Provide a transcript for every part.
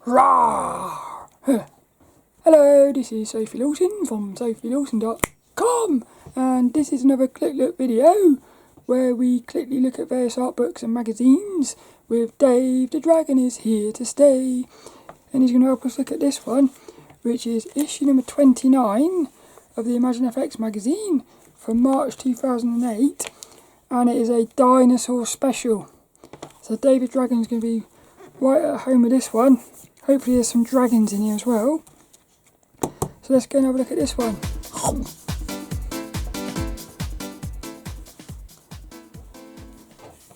RAWRRRR! Hello, this is Sophie Lawson from sophielawson.com, and this is another Click Look video where we quickly look at various art books and magazines with Dave the Dragon is here to stay, and he's going to help us look at this one, which is issue number 29 of the ImagineFX magazine from March 2008, and it is a Dinosaur special. So Dave the Dragon is going to be right at home with this one. Hopefully there's some dragons in here as well. So let's go and have a look at this one.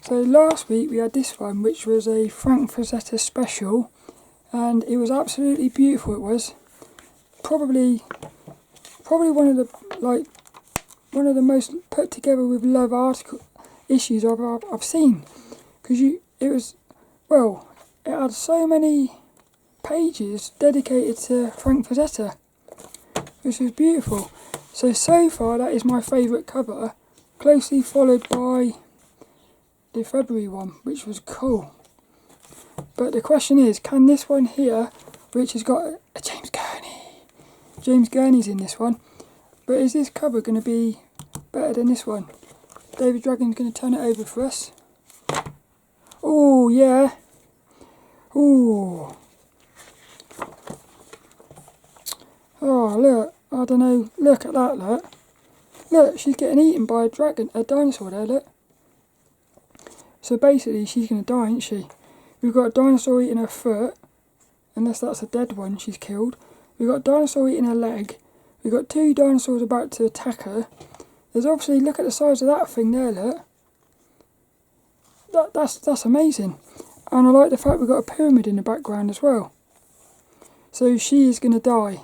So last week we had this one, which was a Frank Frazetta special, and it was absolutely beautiful. It was probably one of the most put together with love article issues I've seen, because it had so many pages dedicated to Frank Frazetta, which was beautiful. So far that is my favourite cover, closely followed by the February one, which was cool. But the question is, can this one here, which has got a James Gurney's in this one, but is this cover going to be better than this one? David Dragon's going to turn it over for us. Oh yeah. Ooh. Oh look, I don't know, look at that, look. Look, she's getting eaten by a dinosaur there, look. So basically she's going to die, isn't she? We've got a dinosaur eating her foot, unless that's a dead one she's killed. We've got a dinosaur eating her leg. We've got two dinosaurs about to attack her. There's obviously, look at the size of that thing there, look. That's amazing. And I like the fact we've got a pyramid in the background as well. So she is going to die.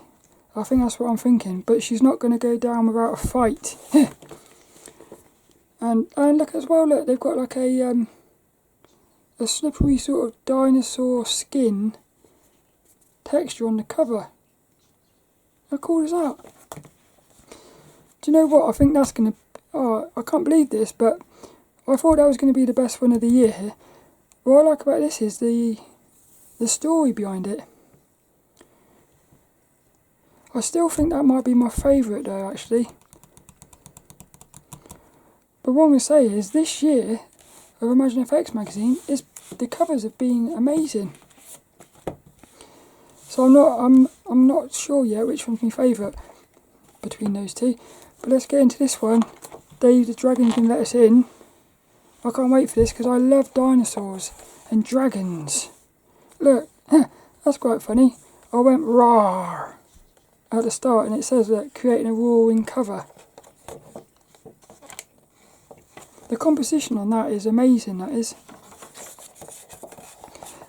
I think that's what I'm thinking. But she's not going to go down without a fight. and look as well, look, they've got like a slippery sort of dinosaur skin texture on the cover. How cool is that? Do you know what? I think that's going to... Oh, I can't believe this, but I thought that was going to be the best one of the year. What I like about this is the story behind it. I still think that might be my favourite though, actually. But what I'm going to say is, this year of ImagineFX magazine, the covers have been amazing. So I'm not sure yet which one's my favourite between those two. But let's get into this one. Dave the Dragon can let us in. I can't wait for this because I love dinosaurs and dragons. Look, that's quite funny. I went RAWRRRR at the start, and it says that creating a roaring cover. The composition on that is amazing, that is.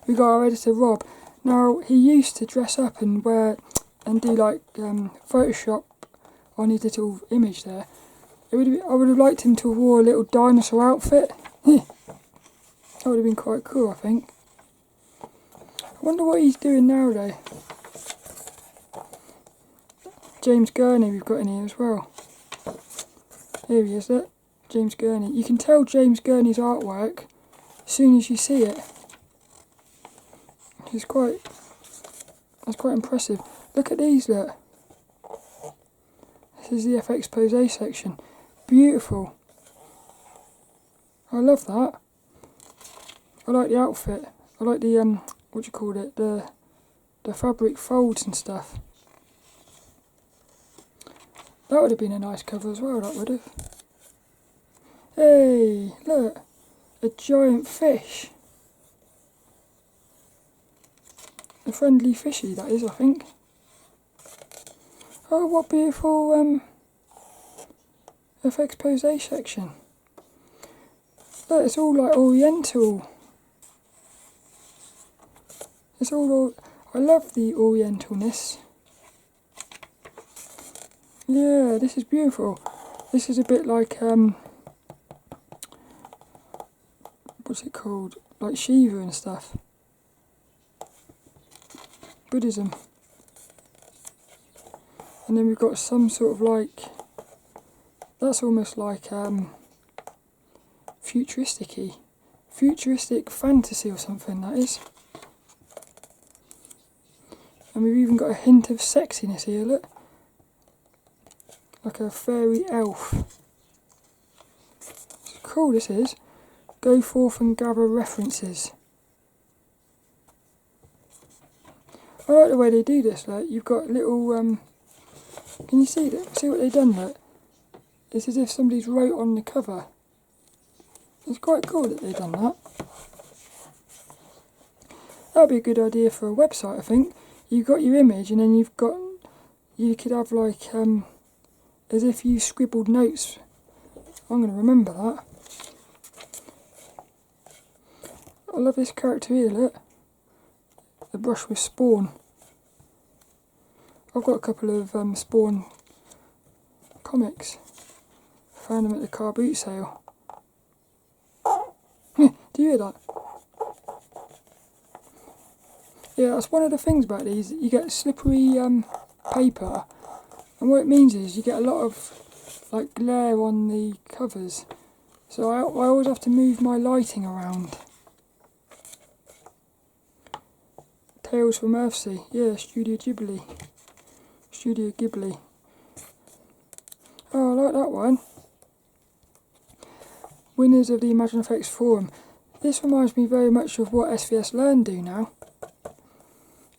We got our editor Rob. Now, he used to dress up and do like Photoshop on his little image there. I would have liked him to have wore a little dinosaur outfit. That would have been quite cool, I think. I wonder what he's doing now though. James Gurney we've got in here as well. Here he is, look. James Gurney. You can tell James Gurney's artwork as soon as you see it. That's quite impressive. Look at these, look. This is the FX Pose section. Beautiful. I love that. I like the outfit. I like the what do you call it? The fabric folds and stuff. That would have been a nice cover as well, that would have. Hey, look. A giant fish. A friendly fishy, that is, I think. Oh, what beautiful FX Pose section. Look, it's all like oriental. It's all I love the orientalness. Yeah, this is beautiful. This is a bit like what's it called? Like Shiva and stuff. Buddhism. And then we've got some sort of like, that's almost like futuristic fantasy or something, that is. And we've even got a hint of sexiness here, look. Like a fairy elf. It's cool, this is. Go forth and gather references. I like the way they do this, like, you've got little, can you see that? See what they've done, look? It's as if somebody's wrote on the cover. It's quite cool that they've done that. That'd be a good idea for a website, I think. You've got your image and then you could have like, as if you scribbled notes. I'm going to remember that. I love this character here, look. The brush with Spawn. I've got a couple of Spawn comics. Found them at the car boot sale. Do you hear that? Yeah, that's one of the things about these. You get slippery paper, and what it means is you get a lot of like glare on the covers. So I always have to move my lighting around. Tales from Earthsea, yeah, Studio Ghibli. Oh, I like that one. Winners of the ImagineFX forum. This reminds me very much of what SVS Learn do now.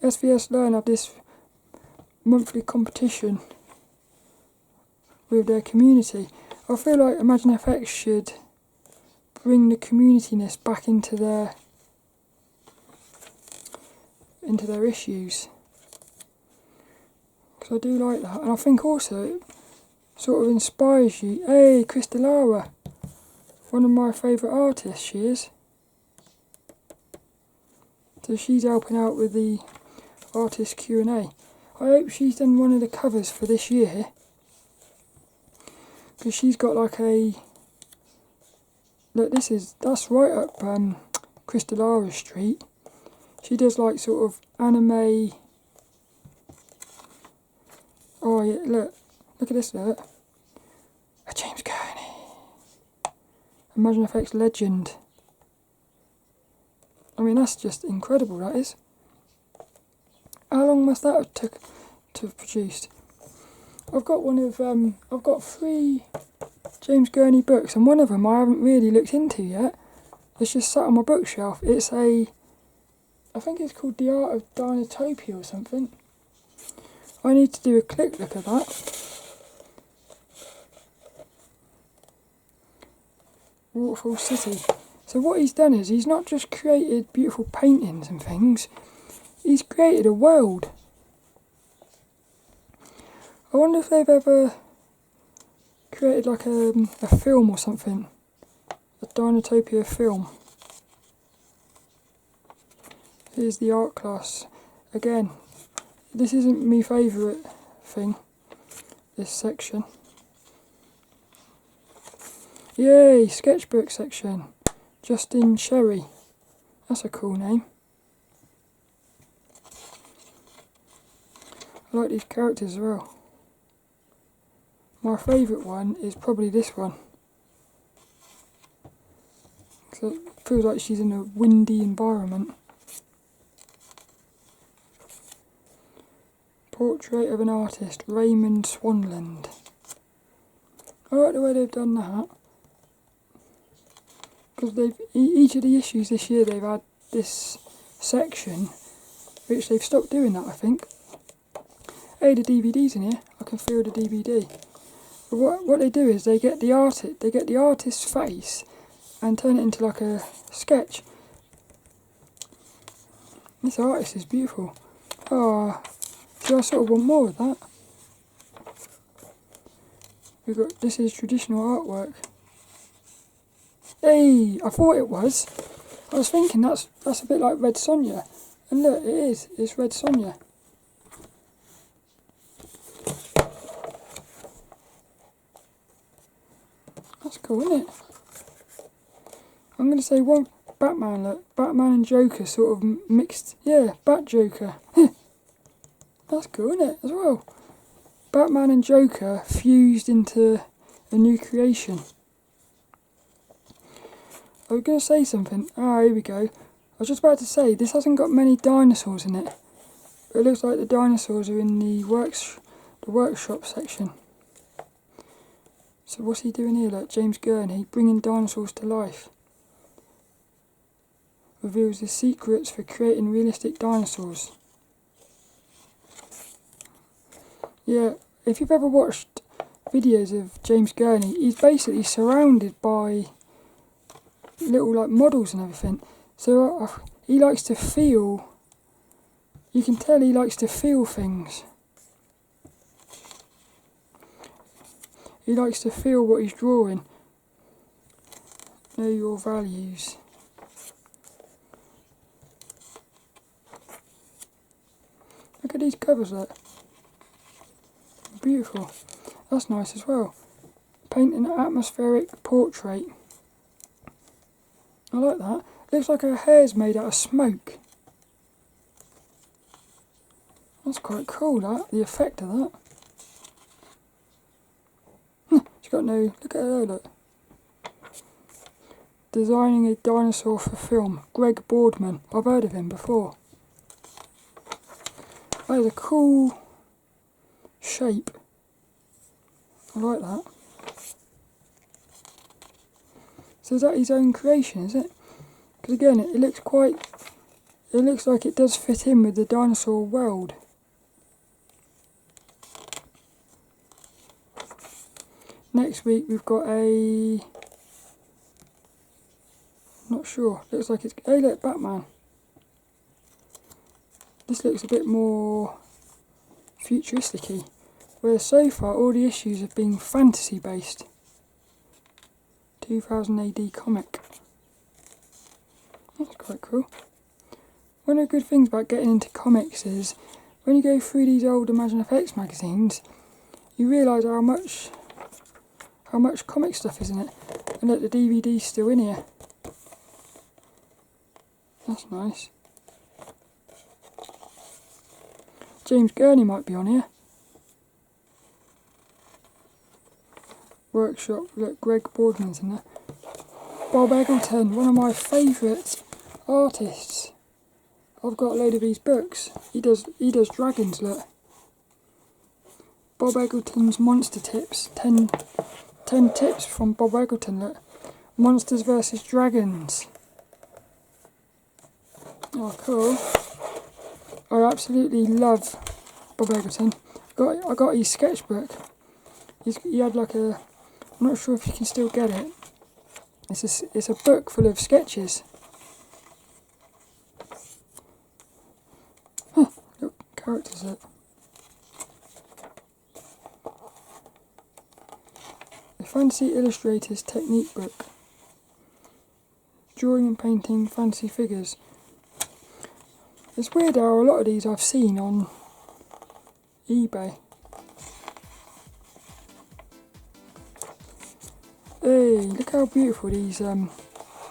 SVS Learn have this monthly competition with their community. I feel like ImagineFX should bring the communityness back into their issues, because I do like that, and I think also it sort of inspires you. Hey, Crystallara, one of my favourite artists, she is. So she's helping out with the artist Q&A. I hope she's done one of the covers for this year, because she's got like a, look, that's right up Crystallara Street. She does like sort of anime. Oh yeah, look at this, look. A-James-Gurneyy. ImagineFX legend. I mean, that's just incredible, that is. How long must that have took to have produced? I've got I've got 3 James Gurney books, and one of them I haven't really looked into yet. It's just sat on my bookshelf. It's I think it's called The Art of Dinotopia or something. I need to do a quick look at that. Waterfall City. So what he's done is he's not just created beautiful paintings and things, he's created a world. I wonder if they've ever created like a film or something. A Dinotopia film. Here's the art class. Again, this isn't my favourite thing, this section. Yay, sketchbook section. Justin Cherry. That's a cool name. I like these characters as well. My favourite one is probably this one. So it feels like she's in a windy environment. Portrait of an artist, Raymond, Swanland. I like the way they've done that. Because each of the issues this year they've had this section, which they've stopped doing that, I think. Hey, the DVD's in here. I can feel the DVD. But what they do is they get the artist's face and turn it into like a sketch. This artist is beautiful. Oh. So I sort of want more of that. This is traditional artwork. Hey, I thought it was. I was thinking that's a bit like Red Sonja. And look, it is. It's Red Sonja. That's cool, isn't it? I'm going to say one Batman, look. Batman and Joker sort of mixed. Yeah, Bat Joker. That's cool, isn't it, as well? Batman and Joker fused into a new creation. I was going to say something. Ah, here we go. I was just about to say, this hasn't got many dinosaurs in it. But it looks like the dinosaurs are in the workshop section. So what's he doing here? Like James-Gurneyy, bringing dinosaurs to life. Reveals the secrets for creating realistic dinosaurs. Yeah, if you've ever watched videos of James-Gurneyy, he's basically surrounded by little like models and everything. So he likes to feel, you can tell he likes to feel things. He likes to feel what he's drawing. Know your values. Look at these covers, look. Beautiful. That's nice as well. Painting an atmospheric portrait. I like that. Looks like her hair's made out of smoke. That's quite cool, that. The effect of that. She's got no... Look at her, look. Designing a dinosaur for film. Greg Boardman. I've heard of him before. That is a cool shape. I like that. So is that his own creation, is it? Because again, it looks quite... It looks like it does fit in with the dinosaur world. Next week we've got a... Not sure. Looks like it's... Hey look, Batman. This looks a bit more futuristic-y. Whereas so far all the issues have been fantasy based. 2000 AD comic. That's quite cool. One of the good things about getting into comics is when you go through these old ImagineFX magazines, you realise how much comic stuff is in it. And look, the DVD's still in here. That's nice. James-Gurneyy might be on here. Workshop, look, Greg Boardman's in there. Bob Eggleton, one of my favourite artists. I've got a load of his books. He does dragons, look. Bob Eggleton's Monster Tips. 10 tips from Bob Eggleton, look. Monsters versus Dragons. Oh, cool. I absolutely love Bob Eggleton. I got his sketchbook. He had like a... I'm not sure if you can still get it. It's a book full of sketches. Huh, look, characters up. The Fantasy Illustrator's Technique Book. Drawing and painting fantasy figures. It's weird how a lot of these I've seen on eBay. Hey, look how beautiful these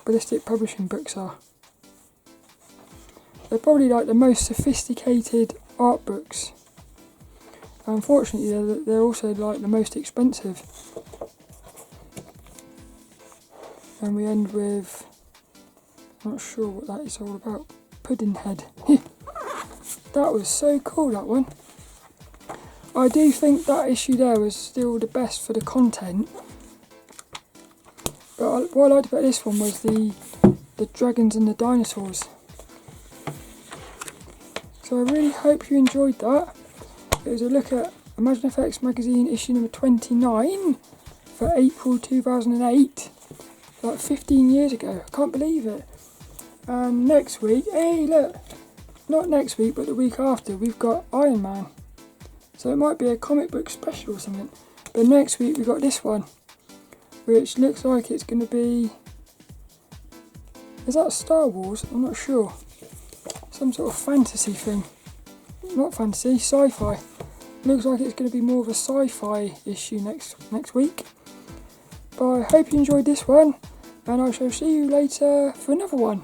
ballistic publishing books are. They're probably like the most sophisticated art books. Unfortunately, they're also like the most expensive. And we end with, I'm not sure what that is all about. Puddinghead. That was so cool, that one. I do think that issue there was still the best for the content. But what I liked about this one was the dragons and the dinosaurs. So I really hope you enjoyed that. It was a look at ImagineFX magazine issue number 29 for April 2008. Like 15 years ago. I can't believe it. And next week, hey look, not next week but the week after, we've got Iron Man. So it might be a comic book special or something. But next week we've got this one, which looks like it's going to be... Is that Star Wars? I'm not sure. Some sort of fantasy thing. Not fantasy, sci-fi. Looks like it's going to be more of a sci-fi issue next week. But I hope you enjoyed this one, and I shall see you later for another one.